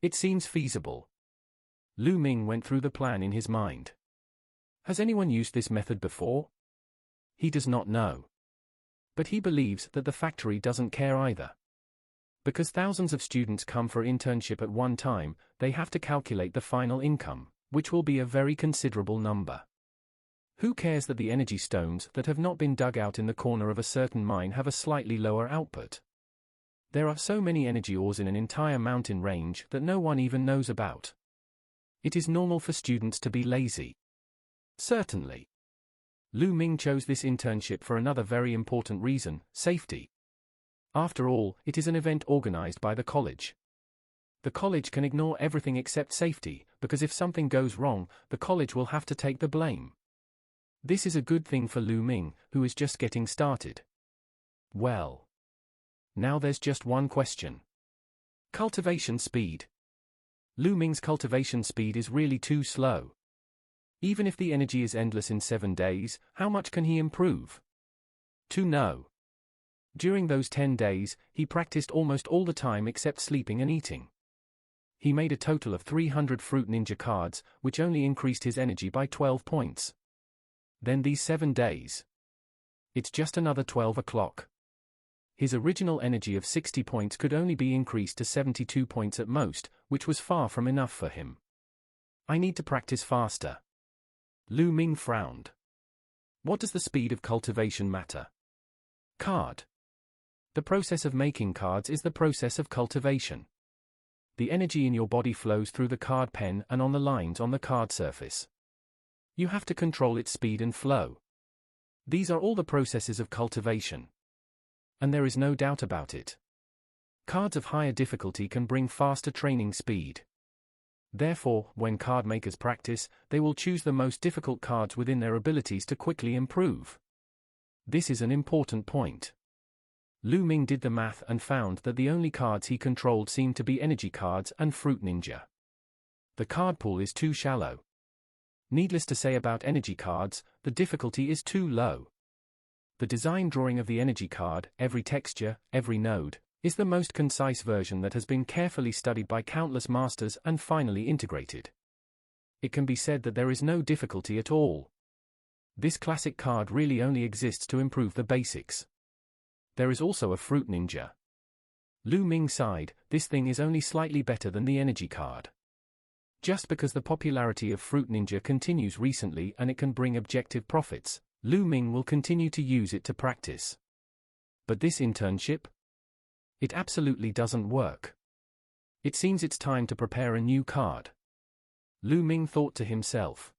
It seems feasible. Lu Ming went through the plan in his mind. Has anyone used this method before? He does not know. But he believes that the factory doesn't care either. Because thousands of students come for internship at one time, they have to calculate the final income, which will be a very considerable number. Who cares that the energy stones that have not been dug out in the corner of a certain mine have a slightly lower output? There are so many energy ores in an entire mountain range that no one even knows about. It is normal for students to be lazy. Certainly. Lu Ming chose this internship for another very important reason: safety. After all, it is an event organized by the college. The college can ignore everything except safety, because if something goes wrong, the college will have to take the blame. This is a good thing for Lu Ming, who is just getting started. Well, now there's just one question. Cultivation speed. Lu Ming's cultivation speed is really too slow. Even if the energy is endless in 7 days, how much can he improve? To know. During those 10 days, he practiced almost all the time except sleeping and eating. He made a total of 300 Fruit Ninja cards, which only increased his energy by 12 points. Then these 7 days. It's just another 12 o'clock. His original energy of 60 points could only be increased to 72 points at most, which was far from enough for him. I need to practice faster. Lu Ming frowned. What does the speed of cultivation matter? Card. The process of making cards is the process of cultivation. The energy in your body flows through the card pen and on the lines on the card surface. You have to control its speed and flow. These are all the processes of cultivation. And there is no doubt about it. Cards of higher difficulty can bring faster training speed. Therefore, when card makers practice, they will choose the most difficult cards within their abilities to quickly improve. This is an important point. Lu Ming did the math and found that the only cards he controlled seemed to be energy cards and Fruit Ninja. The card pool is too shallow. Needless to say about energy cards, the difficulty is too low. The design drawing of the energy card, every texture, every node, is the most concise version that has been carefully studied by countless masters and finally integrated. It can be said that there is no difficulty at all. This classic card really only exists to improve the basics. There is also a Fruit Ninja. Lu Ming sighed, this thing is only slightly better than the energy card. Just because the popularity of Fruit Ninja continues recently and it can bring objective profits, Lu Ming will continue to use it to practice. But this internship? It absolutely doesn't work. It seems it's time to prepare a new card. Lu Ming thought to himself.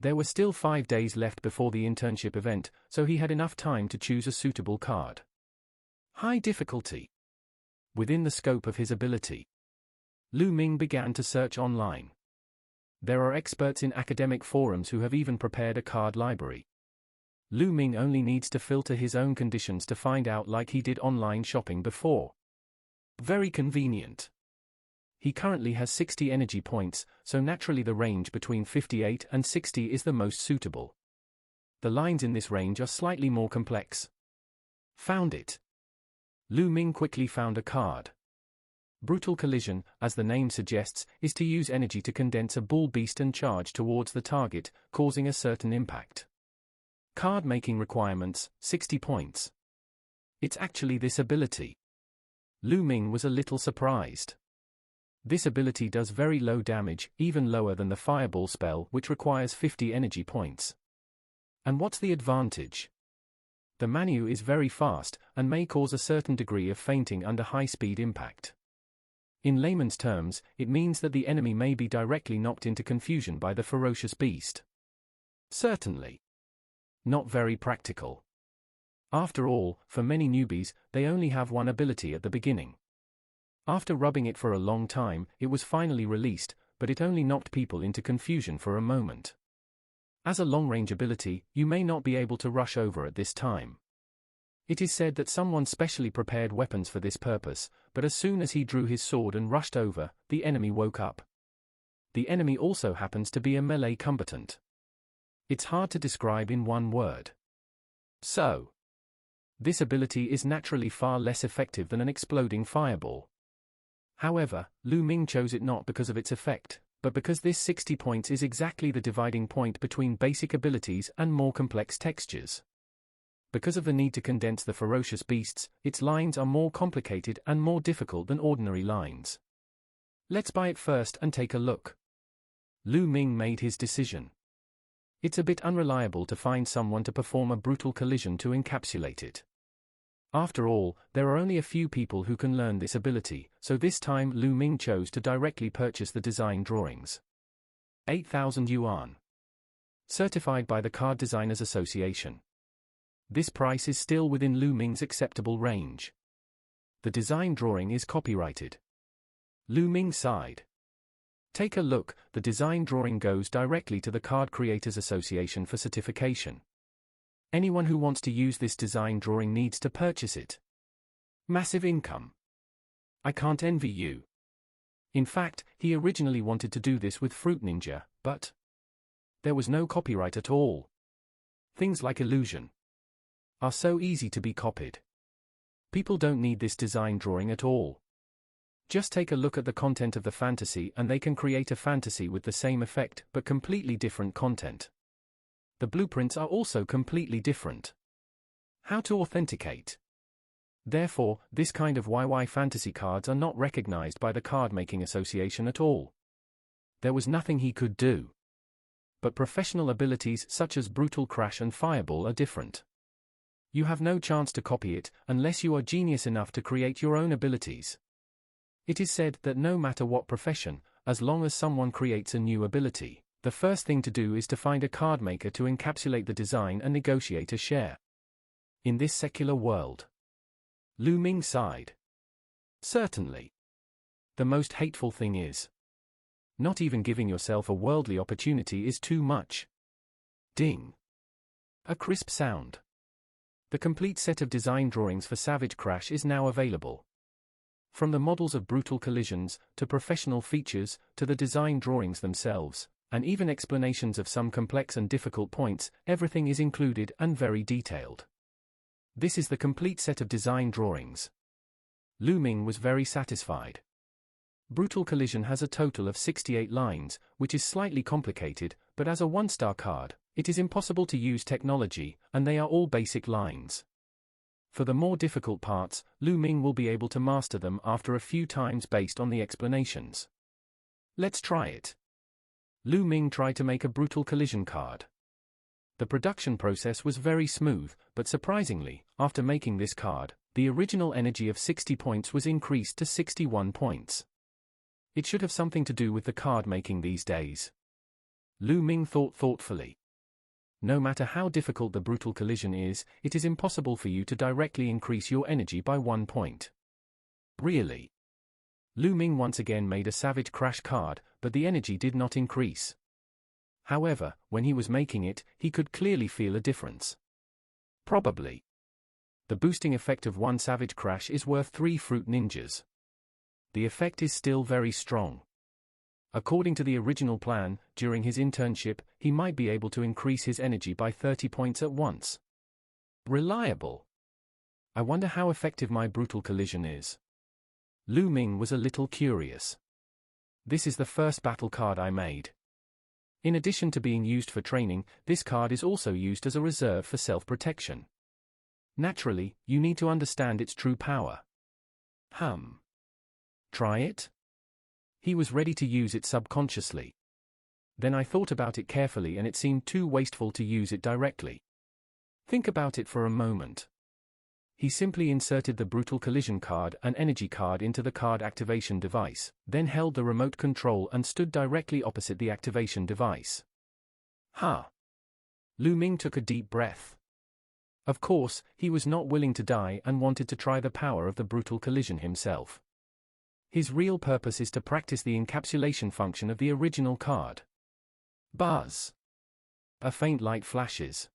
There were still 5 days left before the internship event, so he had enough time to choose a suitable card. High difficulty. Within the scope of his ability. Lu Ming began to search online. There are experts in academic forums who have even prepared a card library. Lu Ming only needs to filter his own conditions to find out like he did online shopping before. Very convenient. He currently has 60 energy points, so naturally the range between 58 and 60 is the most suitable. The lines in this range are slightly more complex. Found it. Lu Ming quickly found a card. Brutal Collision, as the name suggests, is to use energy to condense a bull beast and charge towards the target, causing a certain impact. Card making requirements, 60 points. It's actually this ability. Lu Ming was a little surprised. This ability does very low damage, even lower than the Fireball spell, which requires 50 energy points. And what's the advantage? The Manu is very fast, and may cause a certain degree of fainting under high-speed impact. In layman's terms, it means that the enemy may be directly knocked into confusion by the ferocious beast. Certainly. Not very practical. After all, for many newbies, they only have one ability at the beginning. After rubbing it for a long time, it was finally released, but it only knocked people into confusion for a moment. As a long-range ability, you may not be able to rush over at this time. It is said that someone specially prepared weapons for this purpose, but as soon as he drew his sword and rushed over, the enemy woke up. The enemy also happens to be a melee combatant. It's hard to describe in one word. So, this ability is naturally far less effective than an exploding fireball. However, Lu Ming chose it not because of its effect, but because this 60 points is exactly the dividing point between basic abilities and more complex textures. Because of the need to condense the ferocious beasts, its lines are more complicated and more difficult than ordinary lines. Let's buy it first and take a look. Lu Ming made his decision. It's a bit unreliable to find someone to perform a brutal collision to encapsulate it. After all, there are only a few people who can learn this ability, so this time Lu Ming chose to directly purchase the design drawings. 8,000 yuan. Certified by the Card Designers Association. This price is still within Lu Ming's acceptable range. The design drawing is copyrighted. Lu Ming sighed. Take a look, the design drawing goes directly to the Card Creators Association for certification. Anyone who wants to use this design drawing needs to purchase it. Massive income. I can't envy you. In fact, he originally wanted to do this with Fruit Ninja, but there was no copyright at all. Things like illusion are so easy to be copied. People don't need this design drawing at all. Just take a look at the content of the fantasy and they can create a fantasy with the same effect but completely different content. The blueprints are also completely different. How to authenticate? Therefore, this kind of YY fantasy cards are not recognized by the Card Making Association at all. There was nothing he could do. But professional abilities such as Brutal Crash and Fireball are different. You have no chance to copy it unless you are genius enough to create your own abilities. It is said that no matter what profession, as long as someone creates a new ability, the first thing to do is to find a card maker to encapsulate the design and negotiate a share. In this secular world. Lu Ming sighed. Certainly. The most hateful thing is not even giving yourself a worldly opportunity is too much. Ding. A crisp sound. The complete set of design drawings for Savage Crash is now available. From the models of brutal collisions, to professional features, to the design drawings themselves, and even explanations of some complex and difficult points, everything is included and very detailed. This is the complete set of design drawings. Lu Ming was very satisfied. Brutal Collision has a total of 68 lines, which is slightly complicated, but as a one-star card, it is impossible to use technology, and they are all basic lines. For the more difficult parts, Lu Ming will be able to master them after a few times based on the explanations. Let's try it. Lu Ming tried to make a Brutal Collision card. The production process was very smooth, but surprisingly, after making this card, the original energy of 60 points was increased to 61 points. It should have something to do with the card making these days. Lu Ming thought thoughtfully. No matter how difficult the Brutal Collision is, it is impossible for you to directly increase your energy by 1 point. Really? Lu Ming once again made a Savage Crash card, but the energy did not increase. However, when he was making it, he could clearly feel a difference. Probably. The boosting effect of 1 Savage Crash is worth 3 Fruit Ninjas. The effect is still very strong. According to the original plan, during his internship, he might be able to increase his energy by 30 points at once. Reliable. I wonder how effective my Brutal Collision is. Lu Ming was a little curious. This is the first battle card I made. In addition to being used for training, this card is also used as a reserve for self-protection. Naturally, you need to understand its true power. Try it? He was ready to use it subconsciously. Then I thought about it carefully and it seemed too wasteful to use it directly. Think about it for a moment. He simply inserted the Brutal Collision card and energy card into the card activation device, then held the remote control and stood directly opposite the activation device. Lu Ming took a deep breath. Of course, he was not willing to die and wanted to try the power of the Brutal Collision himself. His real purpose is to practice the encapsulation function of the original card. Buzz. A faint light flashes.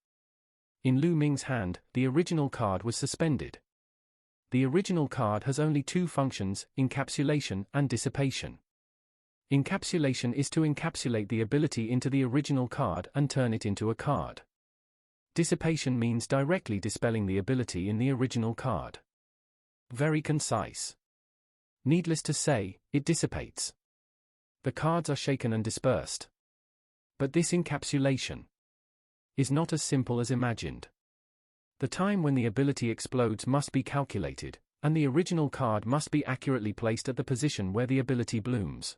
In Lu Ming's hand, the original card was suspended. The original card has only 2 functions, encapsulation and dissipation. Encapsulation is to encapsulate the ability into the original card and turn it into a card. Dissipation means directly dispelling the ability in the original card. Very concise. Needless to say, it dissipates. The cards are shaken and dispersed. But this encapsulation is not as simple as imagined. The time when the ability explodes must be calculated, and the original card must be accurately placed at the position where the ability blooms.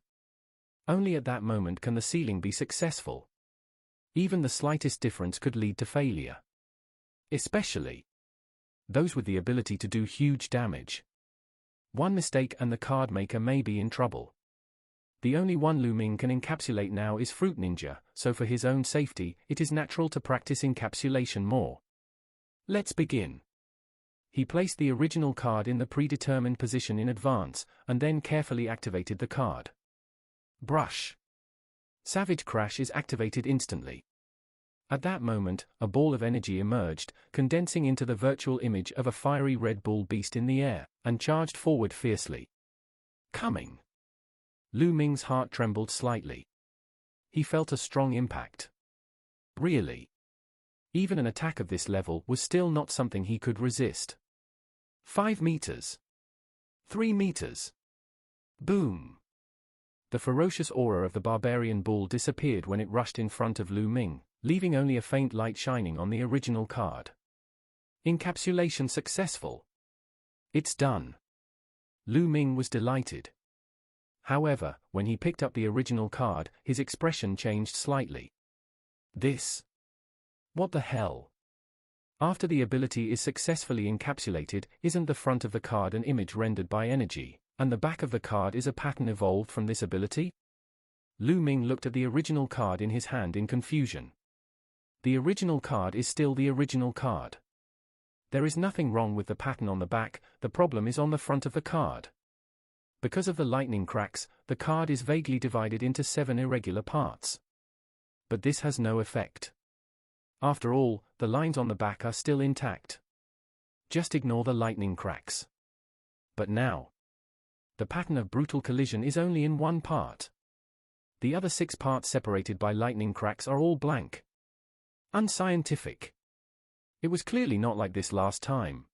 Only at that moment can the sealing be successful. Even the slightest difference could lead to failure. Especially those with the ability to do huge damage. One mistake and the card maker may be in trouble. The only one Lu Ming can encapsulate now is Fruit Ninja, so for his own safety, it is natural to practice encapsulation more. Let's begin. He placed the original card in the predetermined position in advance, and then carefully activated the card. Brush. Savage Crash is activated instantly. At that moment, a ball of energy emerged, condensing into the virtual image of a fiery Red Bull beast in the air, and charged forward fiercely. Coming. Lu Ming's heart trembled slightly. He felt a strong impact. Really? Even an attack of this level was still not something he could resist. 5 meters. 3 meters. Boom. The ferocious aura of the barbarian bull disappeared when it rushed in front of Lu Ming, leaving only a faint light shining on the original card. Encapsulation successful. It's done. Lu Ming was delighted. However, when he picked up the original card, his expression changed slightly. This. What the hell? After the ability is successfully encapsulated, isn't the front of the card an image rendered by energy, and the back of the card is a pattern evolved from this ability? Lu Ming looked at the original card in his hand in confusion. The original card is still the original card. There is nothing wrong with the pattern on the back, the problem is on the front of the card. Because of the lightning cracks, the card is vaguely divided into 7 irregular parts. But this has no effect. After all, the lines on the back are still intact. Just ignore the lightning cracks. But now, the pattern of brutal collision is only in one part. The other 6 parts separated by lightning cracks are all blank. Unscientific. It was clearly not like this last time.